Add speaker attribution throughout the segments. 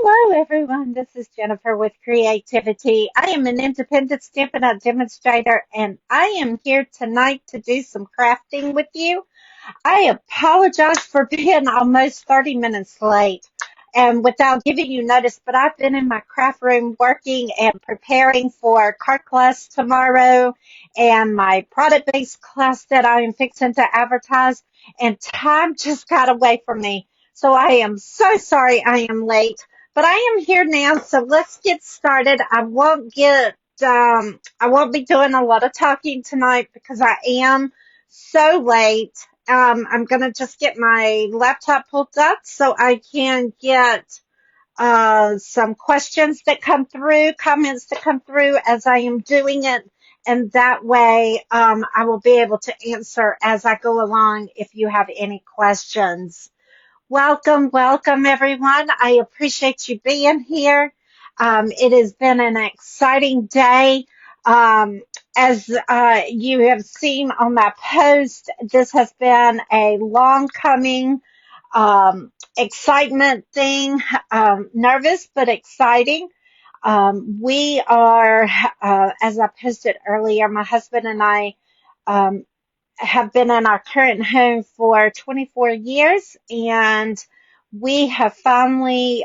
Speaker 1: Hello, everyone. This is Jennifer with Creativity. I am an independent Stampin' Up! Demonstrator, and I am here tonight to do some crafting with you. I apologize for being almost 30 minutes late and without giving you notice, but I've been in my craft room working and preparing for cart class tomorrow and my product-based class that I am fixing to advertise, and time just got away from me. So I am so sorry I am late, but I am here now, so let's get started. I won't be doing a lot of talking tonight because I am so late. I'm going to just get my laptop pulled up so I can get some questions that come through, comments that come through as I am doing it. And that way I will be able to answer as I go along if you have any questions. Welcome, welcome, everyone. I appreciate you being here. It has been an exciting day. As you have seen on my post, this has been a long coming excitement thing, nervous but exciting. We are, as I posted earlier, my husband and I um, have been in our current home for 24 years, and we have finally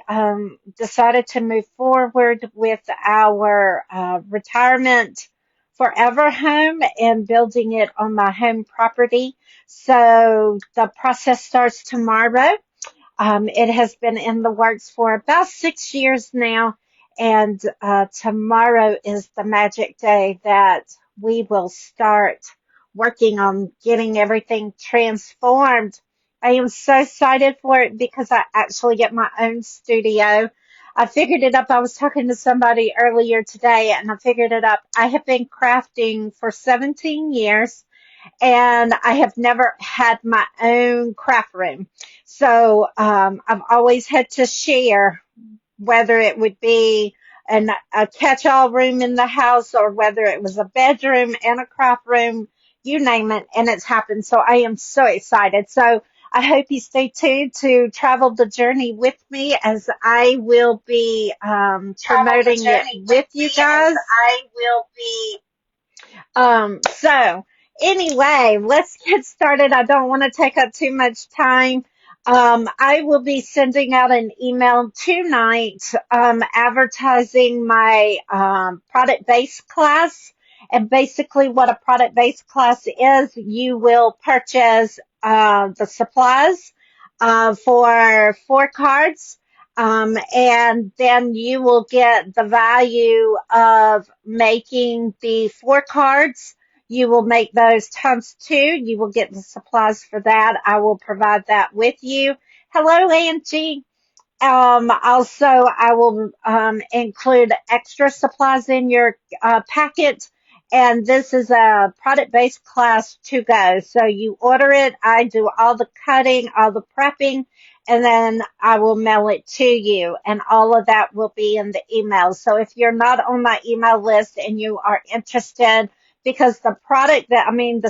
Speaker 1: decided to move forward with our retirement forever home and building it on my home property. So the process starts tomorrow. It has been in the works for about 6 years now, and tomorrow is the magic day that we will start working on getting everything transformed. I am so excited for it because I actually get my own studio. I figured it up. I was talking to somebody earlier today and I figured it up. I have been crafting for 17 years and I have never had my own craft room. So I've always had to share, whether it would be a catch-all room in the house or whether it was a bedroom and a craft room, you name it, and it's happened. So I am so excited. So I hope you stay tuned to travel the journey with me as I will be promoting it with you guys. So anyway, let's get started. I don't want to take up too much time. I will be sending out an email tonight advertising my product-based class. And basically what a product-based class is, you will purchase the supplies for 4 cards. And then you will get the value of making the 4 cards. You will make those times 2. You will get the supplies for that. I will provide that with you. Hello, Angie. Also, I will include extra supplies in your packet. And this is a product-based class to go. So you order it. I do all the cutting, all the prepping, and then I will mail it to you. And all of that will be in the email. So if you're not on my email list and you are interested, because the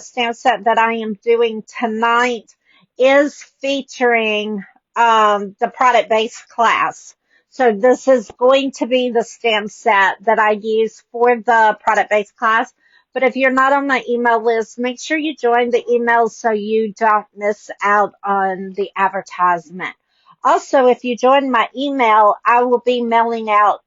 Speaker 1: stamp set that I am doing tonight is featuring the product-based class. So this is going to be the stamp set that I use for the product-based class. But if you're not on my email list, make sure you join the email so you don't miss out on the advertisement. Also, if you join my email, I will be mailing out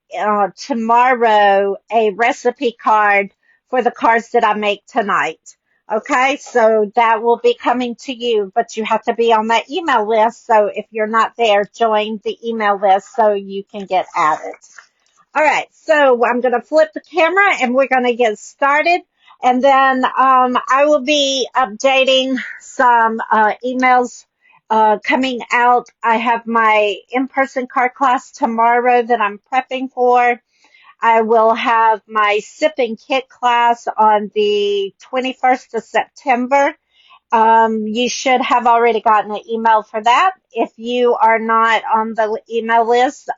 Speaker 1: tomorrow a recipe card for the cards that I make tonight. Okay, so that will be coming to you, but you have to be on that email list. So if you're not there, join the email list so you can get added. All right, so I'm going to flip the camera and we're going to get started. And then I will be updating some emails coming out. I have my in-person card class tomorrow that I'm prepping for. I will have my sip and kit class on the 21st of September. You should have already gotten an email for that. If you are not on the email list,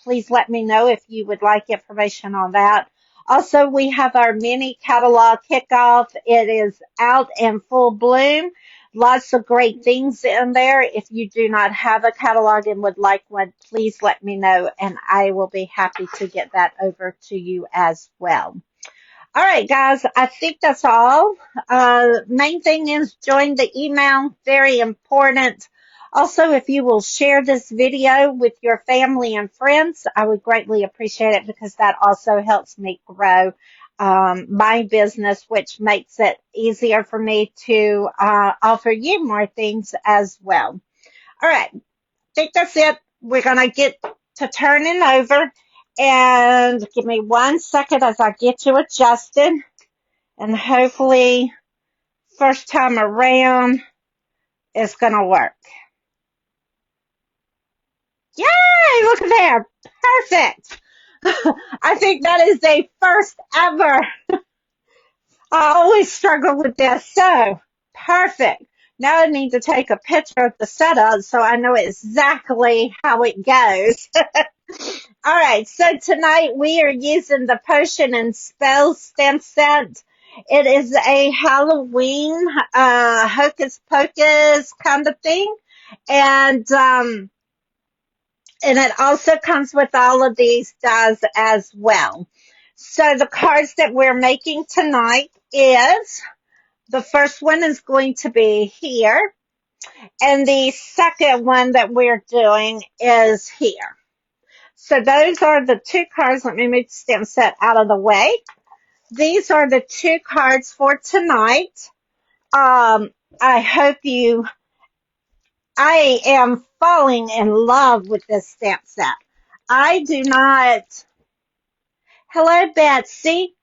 Speaker 1: please let me know if you would like information on that. Also, we have our mini catalog kickoff. It is out in full bloom. Lots of great things in there. If you do not have a catalog and would like one, please let me know, and I will be happy to get that over to you as well. All right, guys, I think that's all. Main thing is join the email, very important. Also, if you will share this video with your family and friends, I would greatly appreciate it because that also helps me grow my business, which makes it easier for me to offer you more things as well. All right, I think that's it. We're going to get to turning over. And give me 1 second as I get you adjusted. And hopefully, first time around, it's going to work. Yay! Look at there. Perfect. I think that is a first ever. I always struggle with this. So, perfect. Now I need to take a picture of the setup so I know exactly how it goes. All right, so tonight we are using the Potion and Spell stamp set. It is a Halloween hocus pocus kind of thing, and it also comes with all of these dies as well. So the cards that we're making tonight is the first one is going to be here, and the second one that we're doing is here. So those are the two cards. Let me move the stamp set out of the way. These are the two cards for tonight. I hope I am falling in love with this stamp set. I do not, hello Betsy.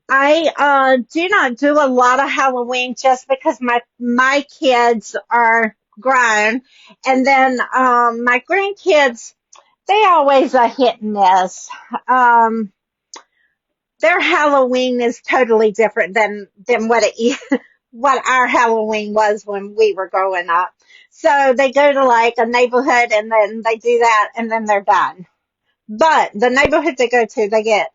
Speaker 1: I do not do a lot of Halloween just because my kids are grown. And then my grandkids, they always a hit and miss. Their Halloween is totally different than what our Halloween was when we were growing up. So they go to like a neighborhood and then they do that and then they're done. But the neighborhood they go to, they get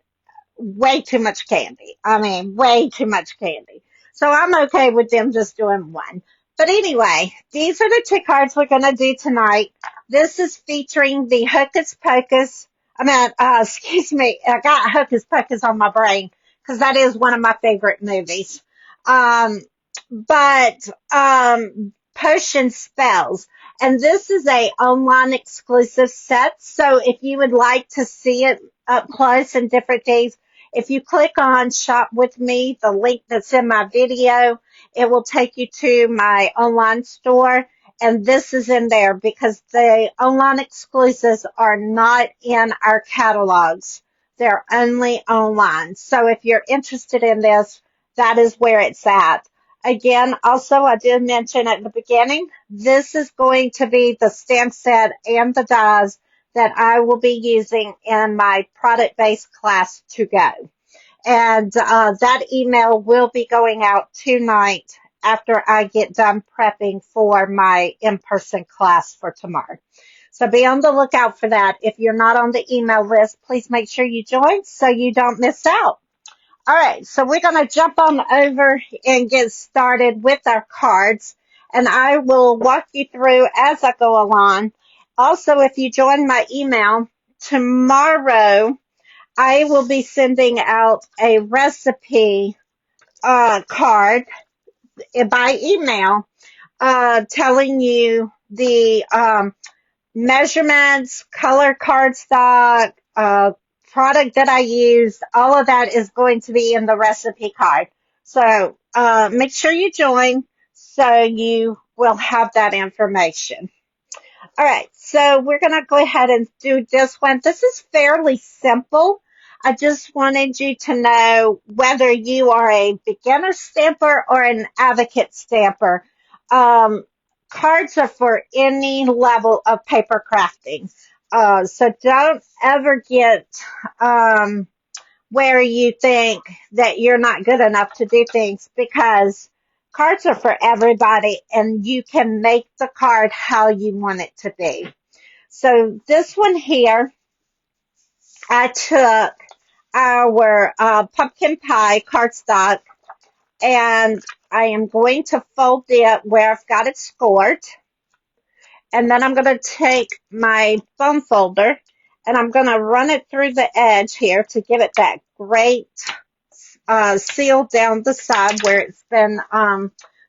Speaker 1: way too much candy. I mean, way too much candy. So I'm okay with them just doing one. But anyway, these are the two cards we're going to do tonight. This is featuring the Hocus Pocus. Excuse me, I got Hocus Pocus on my brain because that is one of my favorite movies. But Potion Spells. And this is a online exclusive set. So if you would like to see it up close and different things, if you click on Shop With Me, the link that's in my video, it will take you to my online store. And this is in there because the online exclusives are not in our catalogs. They're only online. So if you're interested in this, that is where it's at. Again, also, I did mention at the beginning, this is going to be the stamp set and the dies that I will be using in my product-based class to go. And that email will be going out tonight after I get done prepping for my in-person class for tomorrow. So be on the lookout for that. If you're not on the email list, please make sure you join so you don't miss out. All right, so we're going to jump on over and get started with our cards, and I will walk you through as I go along. Also, if you join my email, tomorrow I will be sending out a recipe card by email telling you the measurements, color cardstock, product that I use, all of that is going to be in the recipe card. So make sure you join so you will have that information. All right, so we're going to go ahead and do this one. This is fairly simple. I just wanted you to know whether you are a beginner stamper or an advocate stamper. Cards are for any level of paper crafting. So don't ever get where you think that you're not good enough to do things because cards are for everybody and you can make the card how you want it to be. So this one here, I took our pumpkin pie cardstock and I am going to fold it where I've got it scored. And then I'm going to take my foam folder and I'm going to run it through the edge here to give it that great seal down the side where it's been,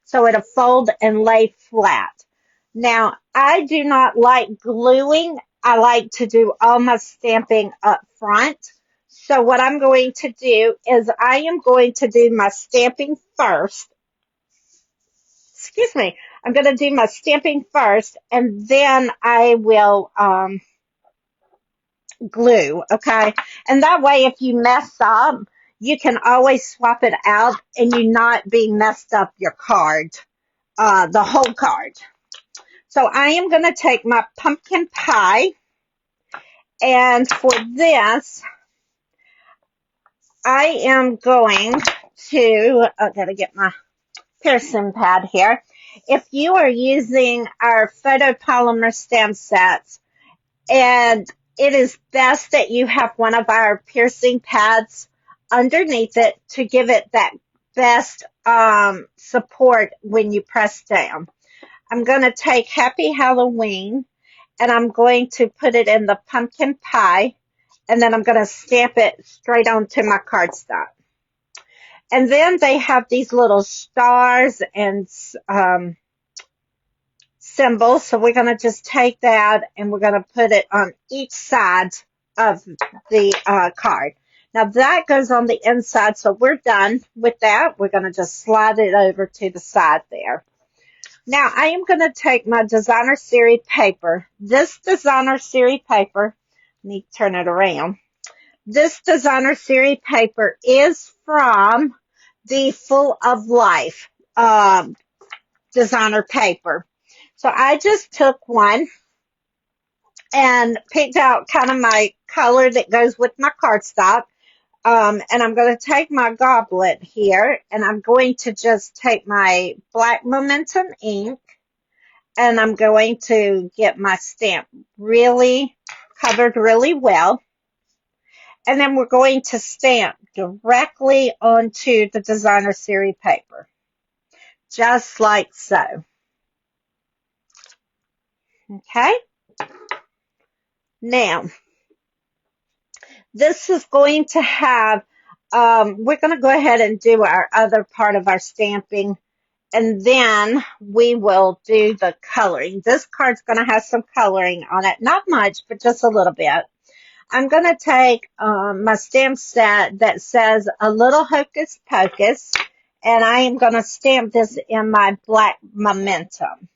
Speaker 1: so it'll fold and lay flat. Now, I do not like gluing. I like to do all my stamping up front. So what I'm going to do is I am going to do my stamping first. Excuse me. I'm going to do my stamping first and then I will glue, okay? And that way if you mess up, you can always swap it out and you not be messed up your card, the whole card. So I am going to take my pumpkin pie, and for this, I am going to, I gotta get my piercing pad here. If you are using our photopolymer stamp sets, and it is best that you have one of our piercing pads underneath it to give it that best support when you press down. I'm going to take Happy Halloween and I'm going to put it in the pumpkin pie and then I'm going to stamp it straight onto my cardstock. And then they have these little stars and symbols. So we're going to just take that and we're going to put it on each side of the card. Now that goes on the inside. So we're done with that. We're going to just slide it over to the side there. Now I am going to take my designer series paper. This designer series paper, let me turn it around. This designer series paper is from the Full of Life designer paper. So I just took one and picked out kind of my color that goes with my cardstock. And I'm going to take my goblet here and I'm going to just take my black momentum ink and I'm going to get my stamp really covered really well. And then we're going to stamp directly onto the designer series paper, just like so. Okay. Now, this is going to have, we're going to go ahead and do our other part of our stamping, and then we will do the coloring. This card's going to have some coloring on it. Not much, but just a little bit. I'm going to take my stamp set that says A Little Hocus Pocus, and I am going to stamp this in my black momentum.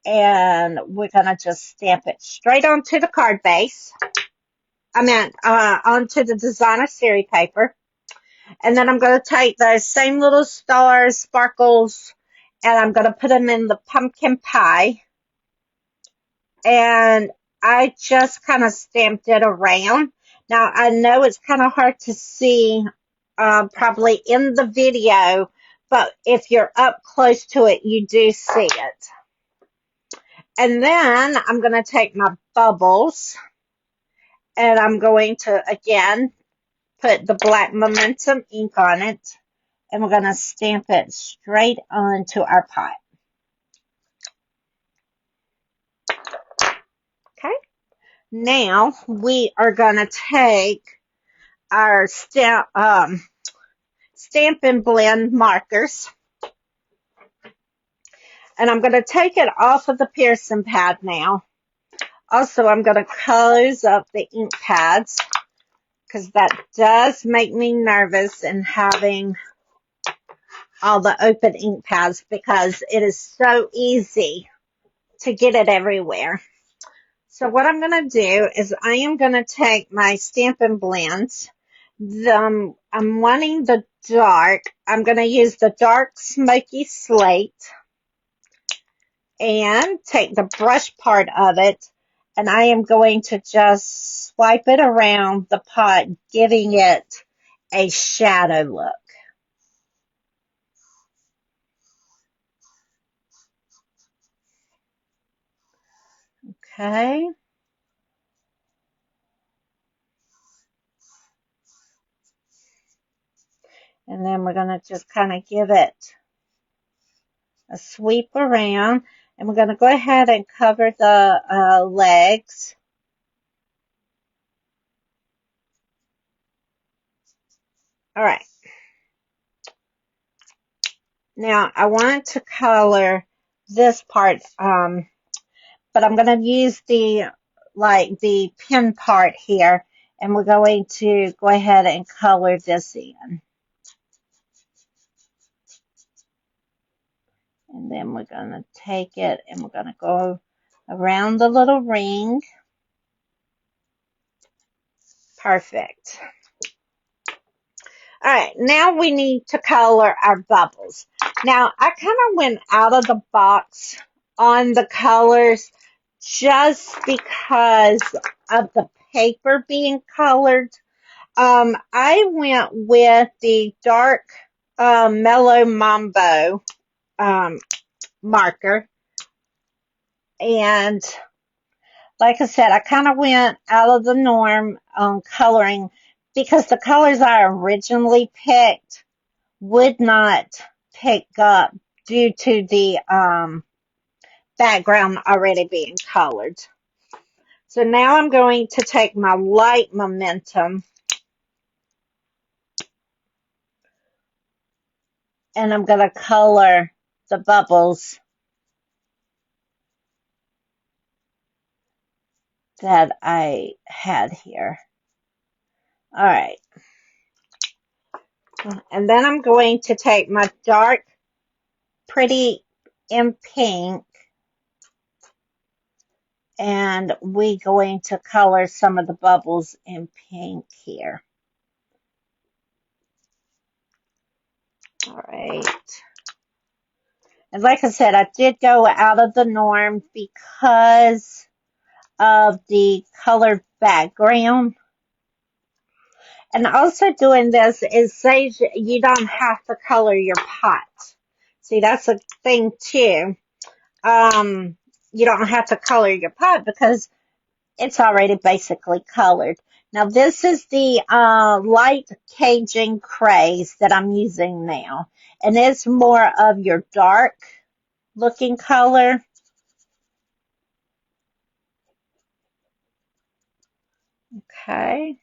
Speaker 1: And we're going to just stamp it straight onto the card base. Onto the designer series paper. And then I'm going to take those same little stars, sparkles, and I'm going to put them in the pumpkin pie. And I just kind of stamped it around. Now, I know it's kind of hard to see probably in the video, but if you're up close to it, you do see it. And then I'm going to take my bubbles and I'm going to, again, put the black momentum ink on it and we're going to stamp it straight onto our pot. Okay. Now we are going to take our Stampin' Blend markers and I'm going to take it off of the piercing pad now. Also, I'm going to close up the ink pads because that does make me nervous in having all the open ink pads because it is so easy to get it everywhere. So what I'm going to do is I am going to take my Stampin' Blends. I'm wanting the dark. I'm going to use the dark smoky slate and take the brush part of it and I am going to just swipe it around the pot, giving it a shadow look. Okay. And then we're going to just kind of give it a sweep around. And we're going to go ahead and cover the legs. All right. Now, I want to color this part, but I'm going to use the pin part here, and we're going to go ahead and color this in. And then we're going to take it and we're going to go around the little ring. Perfect. All right, now we need to color our bubbles. Now, I kind of went out of the box on the colors just because of the paper being colored. I went with the dark Mellow Mambo marker. And like I said, I kind of went out of the norm on coloring because the colors I originally picked would not pick up due to the background already being colored. So now I'm going to take my light momentum and I'm going to color the bubbles that I had here. All right. And then I'm going to take my dark Pretty in Pink and we're going to color some of the bubbles in pink here. All right. And like I said, I did go out of the norm because of the colored background. And also doing this is saves you don't have to color your pot. See, that's a thing too. You don't have to color your pot because it's already basically colored. Now this is the light Cajun Craze that I'm using now. And it's more of your dark looking color. Okay.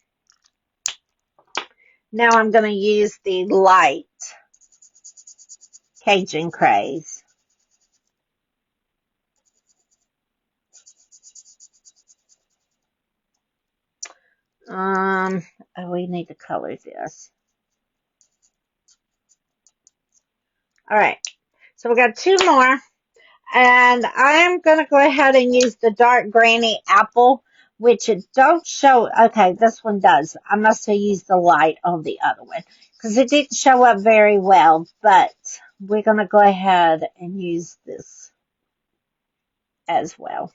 Speaker 1: Now I'm going to use the light Cajun Craze. We need to color this. All right. So we got two more. And I'm going to go ahead and use the dark Granny Apple, which it don't show. Okay, this one does. I must have used the light on the other one because it didn't show up very well, but we're going to go ahead and use this as well.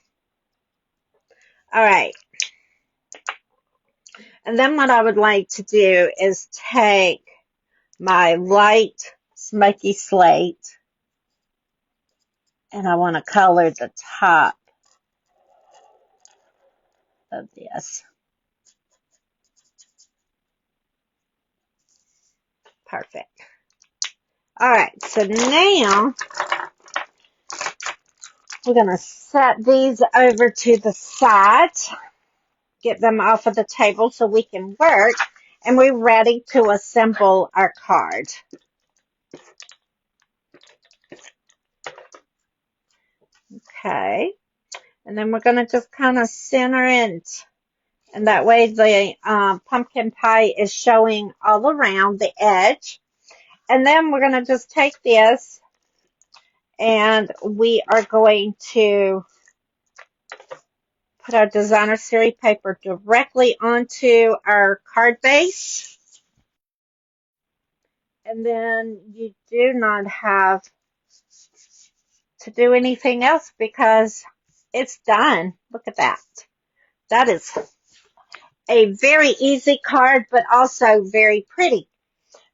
Speaker 1: All right. And then what I would like to do is take my light smoky slate and I want to color the top of this. Perfect. All right, so now we're going to set these over to the side, get them off of the table so we can work, and we're ready to assemble our card. Okay, and then we're going to just kind of center it, and that way the pumpkin pie is showing all around the edge. And then we're going to just take this, and we are going to put our designer series paper directly onto our card base. And then you do not have to do anything else because it's done. Look at that. That is a very easy card, but also very pretty.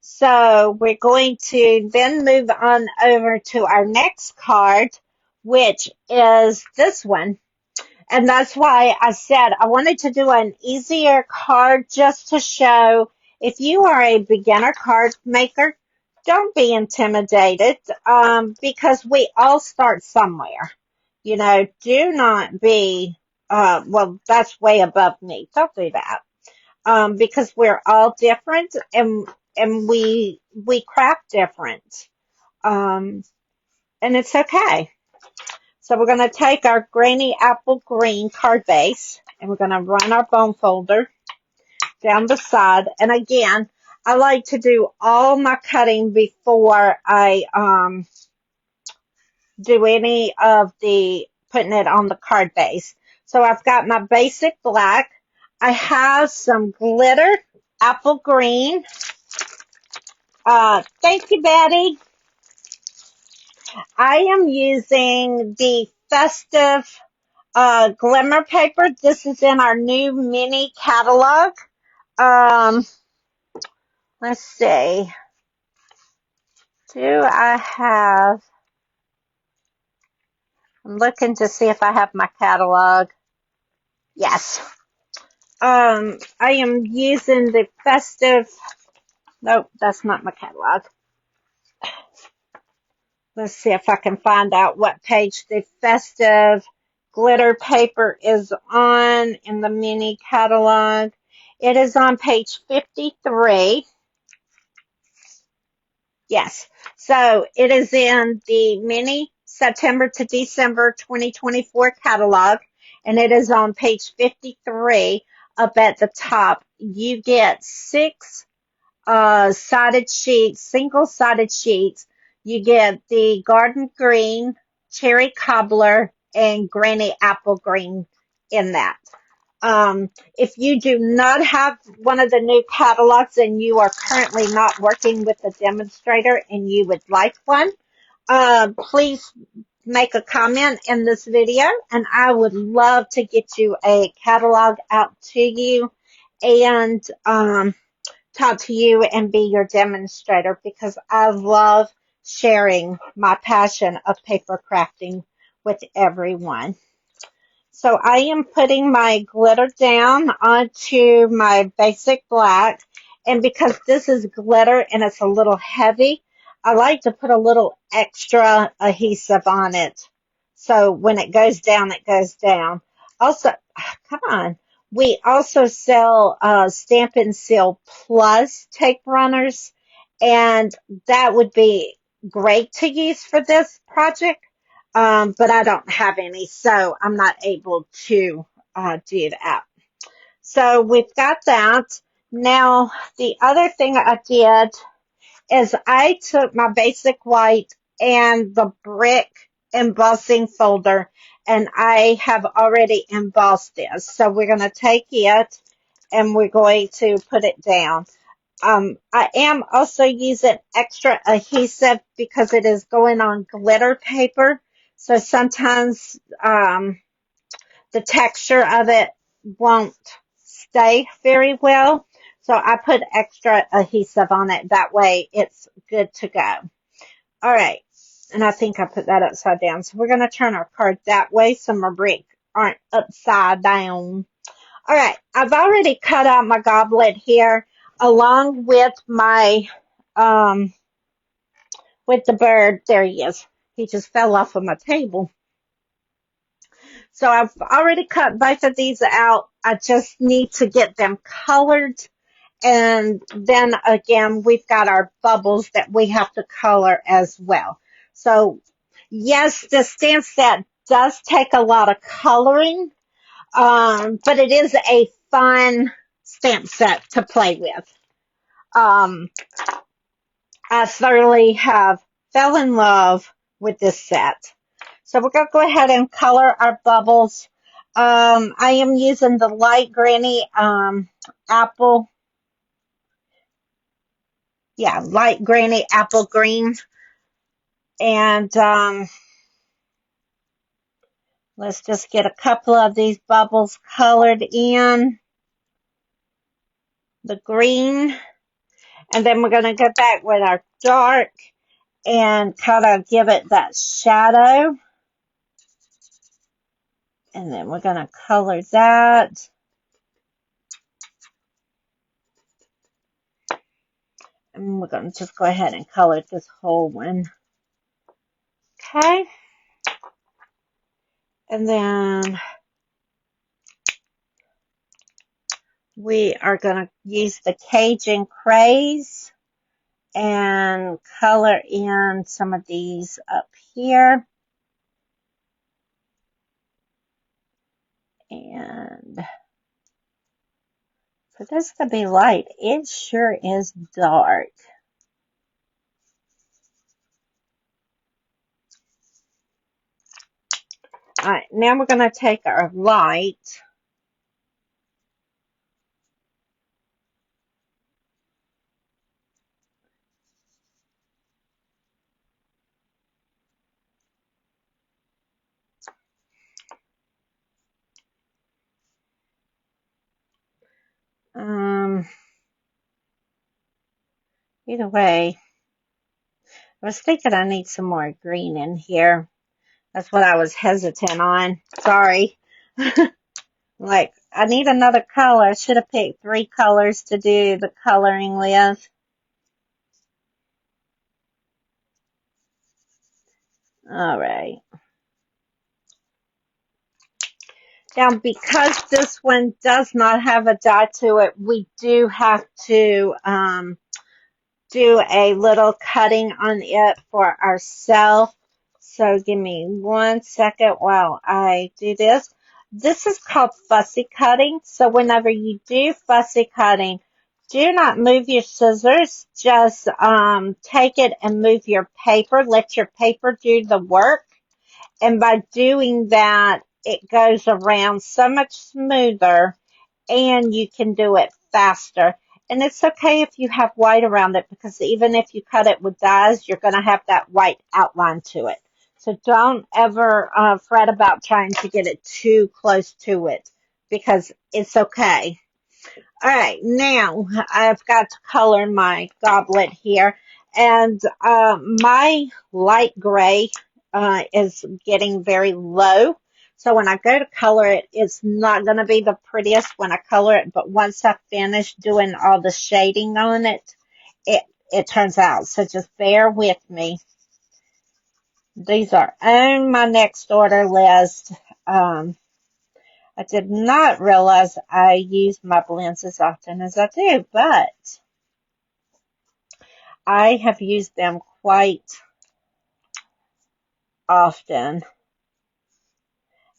Speaker 1: So we're going to then move on over to our next card, which is this one. And that's why I said I wanted to do an easier card just to show If you are a beginner card maker, don't be intimidated because we all start somewhere. You know, do not be, well, that's way above me. Don't do that. Because we're all different and we craft different. Um, and it's okay. So we're going to take our Granny Apple Green card base and we're going to run our bone folder down the side. And again, I like to do all my cutting before I do any of the putting it on the card base. So I've got my basic black. I have some glitter apple green. Thank you, Betty. I am using the festive glimmer paper. This is in our new mini catalog. Um, let's see. Do I have, I'm looking to see if I have my catalog. Yes. I am using the festive, nope, that's not my catalog. Let's see if I can find out what page the festive glitter paper is on in the mini catalog. It is on page 53. Yes. So it is in the mini September to December 2024 catalog, and it is on page 53 up at the top. You get 6 sided sheets, single-sided sheets. You get the garden green, cherry cobbler, and granny apple green in that. If you do not have one of the new catalogs and you are currently not working with a demonstrator and you would like one, please make a comment in this video and I would love to get you a catalog out to you and talk to you and be your demonstrator because I love sharing my passion of paper crafting with everyone. So I am putting my glitter down onto my basic black. And because this is glitter and it's a little heavy, I like to put a little extra adhesive on it. So when it goes down, it goes down. Also, come on. We also sell Stampin' Seal Plus tape runners. And that would be great to use for this project. But I don't have any, so I'm not able to do that. So we've got that. Now, the other thing I did is I took my basic white and the brick embossing folder, and I have already embossed this. So we're going to take it and we're going to put it down. I am also using extra adhesive because it is going on glitter paper. So sometimes the texture of it won't stay very well. So I put extra adhesive on it. That way it's good to go. All right. And I think I put that upside down. So we're going to turn our card that way so my brick aren't upside down. All right, I've already cut out my goblet here along with my, with the bird. There he is. He just fell off of my table. So I've already cut both of these out. I just need to get them colored. And then again, we've got our bubbles that we have to color as well. So yes, the stamp set does take a lot of coloring. But it is a fun stamp set to play with. I thoroughly have fell in love with this set. So we're going to go ahead and color our bubbles. I am using the light granny apple. Yeah, light granny apple green. And let's just get a couple of these bubbles colored in. The green. And then we're going to go back with our dark and kind of give it that shadow. And then we're going to color that. And we're going to just go ahead and color this whole one. Okay. And then we are going to use the Cajun Craze and color in some of these up here. And for this to be light, it sure is dark. All right, now we're going to take our light. Either way, I was thinking I need some more green in here. That's what I was hesitant on. Sorry. Like, I need another color. I should have picked 3 colors to do the coloring with. All right. Now, because this one does not have a dot to it, we do have to do a little cutting on it for ourselves. So give me 1 second while I do this. This is called fussy cutting. So whenever you do fussy cutting, do not move your scissors. Just take it and move your paper. Let your paper do the work. And by doing that, it goes around so much smoother and you can do it faster. And it's okay if you have white around it, because even if you cut it with dies, you're going to have that white outline to it. So don't ever fret about trying to get it too close to it, because it's okay. All right, now I've got to color my goblet here, and my light gray is getting very low. So when I go to color it, it's not going to be the prettiest when I color it, but once I finish doing all the shading on it, it turns out. So just bear with me. These are on my next order list. I did not realize I use my blends as often as I do, but I have used them quite often.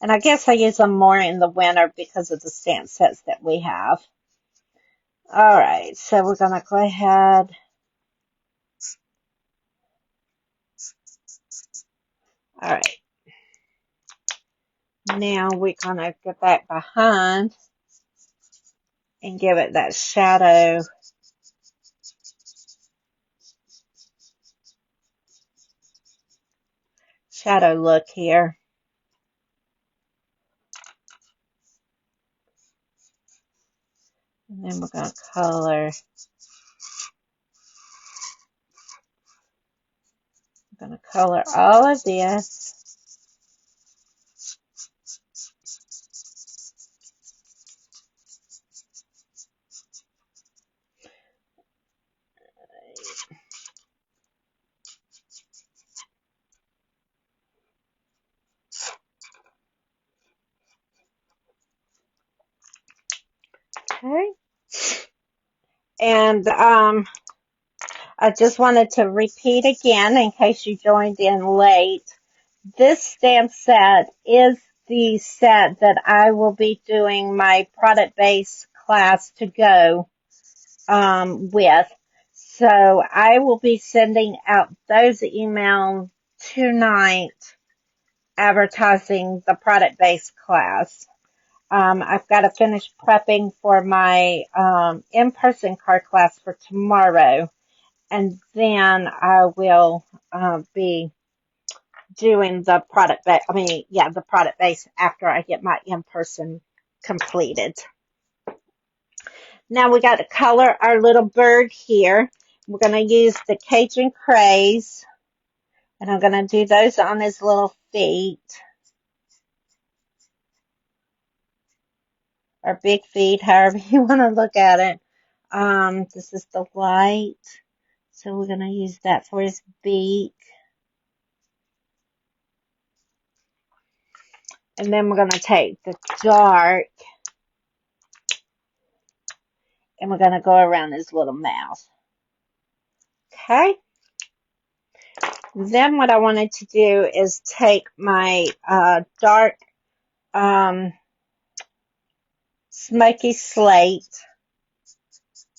Speaker 1: And I guess I use them more in the winter because of the stamp sets that we have. All right, so we're going to go ahead. All right. Now we're going to get back behind and give it that shadow look here. And then we're going to color. I'm going to color all of this. Okay. And I just wanted to repeat again in case you joined in late. This stamp set is the set that I will be doing my product-based class to go with. So I will be sending out those emails tonight advertising the product-based class. I've got to finish prepping for my in-person card class for tomorrow, and then I will be doing the the product base after I get my in-person completed. Now we got to color our little bird here. We're going to use the Cajun Craze, and I'm going to do those on his little feet, or big feet, however you want to look at it. This is the light. So we're going to use that for his beak. And then we're going to take the dark and we're going to go around his little mouth. Okay. Then what I wanted to do is take my dark smoky slate,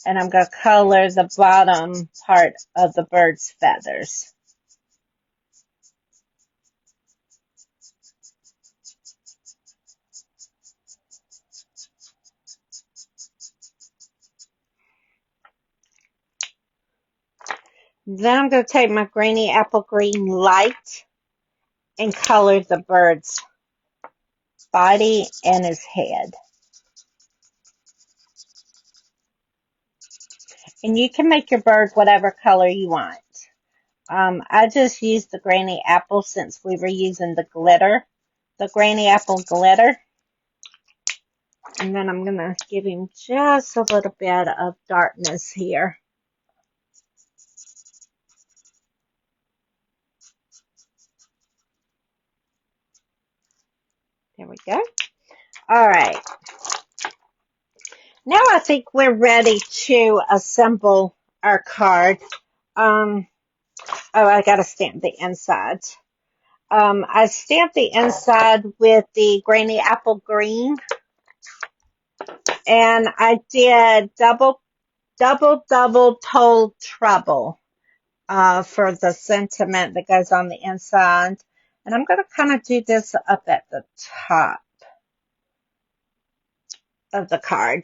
Speaker 1: and I'm going to color the bottom part of the bird's feathers. Then I'm going to take my grainy apple green light and color the bird's body and his head. And you can make your bird whatever color you want. I just used the grainy apple since we were using the glitter, the grainy apple glitter. And then I'm going to give him just a little bit of darkness here. There we go. All right. Now I think we're ready to assemble our card. Oh, I got to stamp the inside. I stamped the inside with the grainy apple green. And I did double told trouble for the sentiment that goes on the inside. And I'm going to kind of do this up at the top of the card.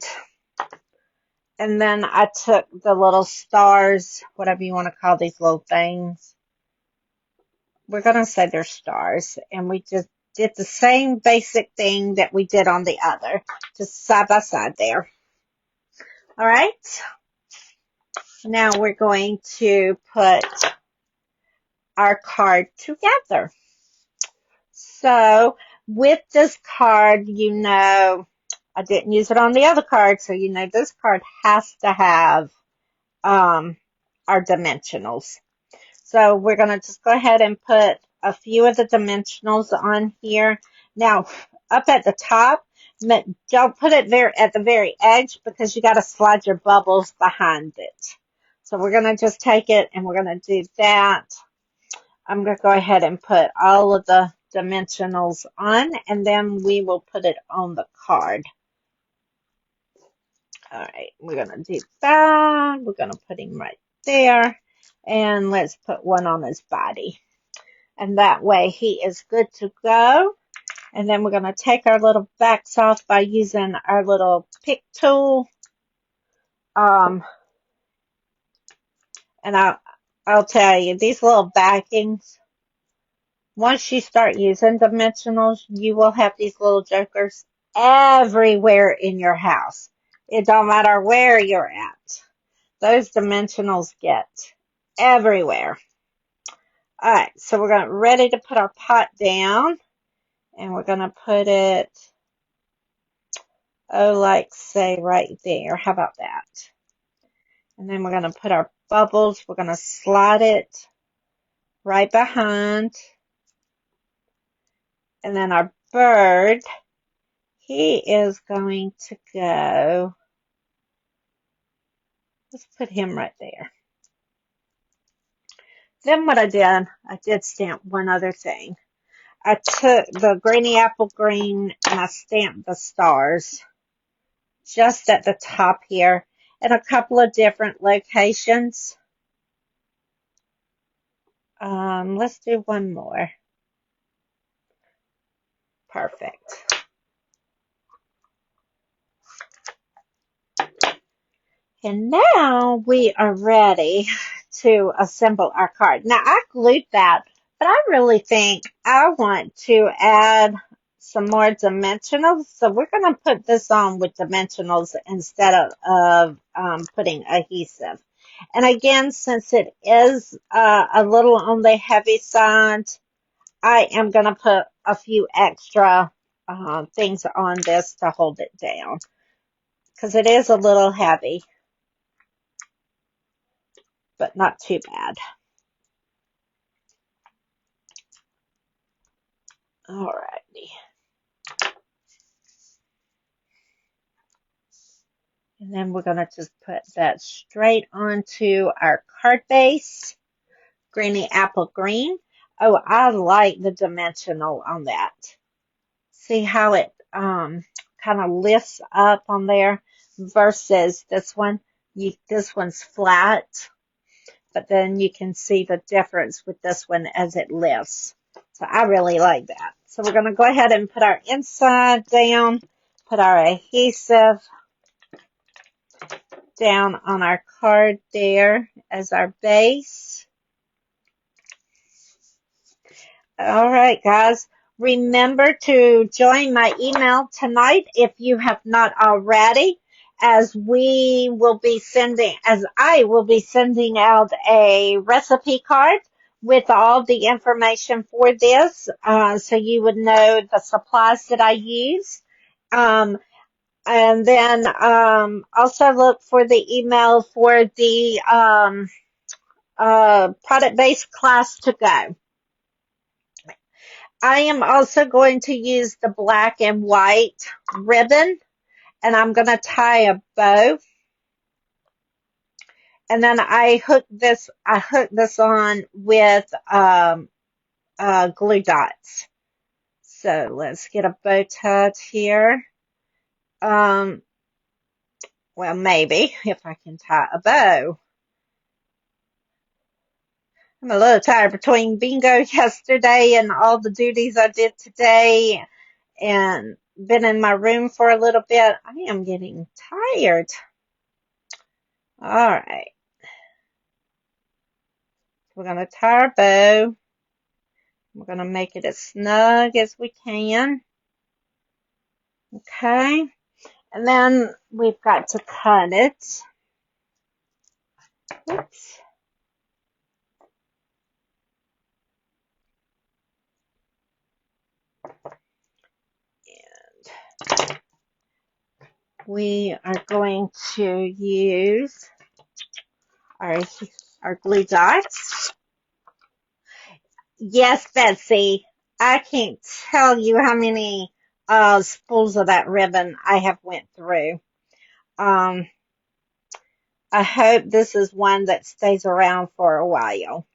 Speaker 1: And then I took the little stars, whatever you want to call these little things. We're going to say they're stars. And we just did the same basic thing that we did on the other. Just side by side there. All right. Now we're going to put our card together. So with this card, you know, I didn't use it on the other card, so you know this card has to have our dimensionals. So we're going to just go ahead and put a few of the dimensionals on here. Now, up at the top, don't put it there at the very edge because you got to slide your bubbles behind it. So we're going to just take it and we're going to do that. I'm going to go ahead and put all of the dimensionals on, and then we will put it on the card. All right, we're going to do that. We're going to put him right there, and let's put one on his body. And that way he is good to go. And then we're going to take our little backs off by using our little pick tool. And I'll tell you, these little backings, once you start using dimensionals, you will have these little jokers everywhere in your house. It don't matter where you're at. Those dimensionals get everywhere. All right, so we're ready to put our pot down, and we're going to put it, like say right there. How about that? And then we're going to put our bubbles. We're going to slide it right behind. And then our bird, he is going to go, let's put him right there. Then what I did stamp one other thing. I took the grainy apple green and I stamped the stars just at the top here in a couple of different locations. Let's do one more. Perfect. And now we are ready to assemble our card. Now I glued that, but I really think I want to add some more dimensionals. So we're going to put this on with dimensionals instead of putting adhesive. And again, since it is a little on the heavy side, I am going to put a few extra things on this to hold it down because it is a little heavy. but not too bad. Alrighty. And then we're going to just put that straight onto our card base. Granny Apple Green. Oh, I like the dimensional on that. See how it kind of lifts up on there versus this one. This one's flat, but then you can see the difference with this one as it lifts. So I really like that. So we're going to go ahead and put our inside down, put our adhesive down on our card there as our base. All right, guys. Remember to join my email tonight if you have not already, as I will be sending out a recipe card with all the information for this, so you would know the supplies that I use. And then also look for the email for the product-based class to go. I am also going to use the black and white ribbon, and I'm going to tie a bow. And then I hook this on with glue dots. So let's get a bow tied here. Well, maybe if I can tie a bow. I'm a little tired between bingo yesterday and all the duties I did today and been in my room for a little bit. I am getting tired. All right. We're going to tie our bow. We're going to make it as snug as we can. Okay. And then we've got to cut it. Oops. And we are going to use our glue dots. Yes, Betsy, I can't tell you how many spools of that ribbon I have went through. I hope this is one that stays around for a while.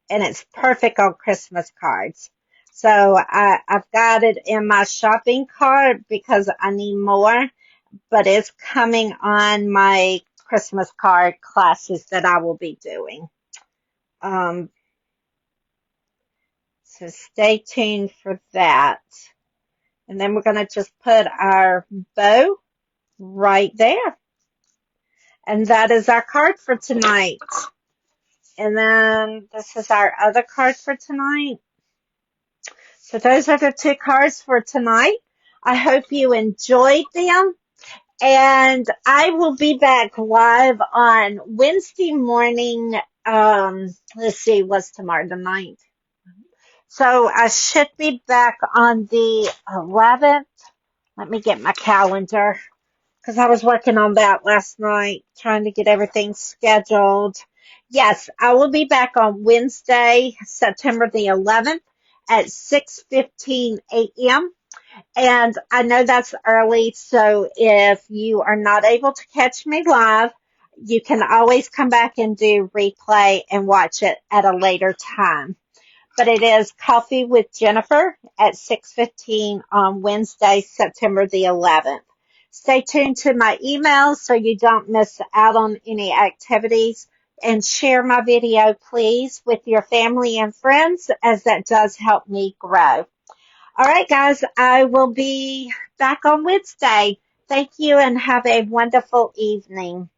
Speaker 1: And it's perfect on Christmas cards. So I've got it in my shopping cart because I need more, but it's coming on my Christmas card classes that I will be doing. So stay tuned for that. And then we're going to just put our bow right there. And that is our card for tonight. And then this is our other card for tonight. So those are the two cards for tonight. I hope you enjoyed them. And I will be back live on Wednesday morning. Let's see, what's tomorrow? The 9th. So I should be back on the 11th. Let me get my calendar because I was working on that last night, trying to get everything scheduled. Yes, I will be back on Wednesday, September the 11th at 6:15 a.m. And I know that's early, so if you are not able to catch me live, you can always come back and do replay and watch it at a later time. But it is Coffee with Jennifer at 6:15 on Wednesday, September the 11th. Stay tuned to my emails so you don't miss out on any activities, and share my video, please, with your family and friends, as that does help me grow. All right, guys, I will be back on Wednesday. Thank you and have a wonderful evening.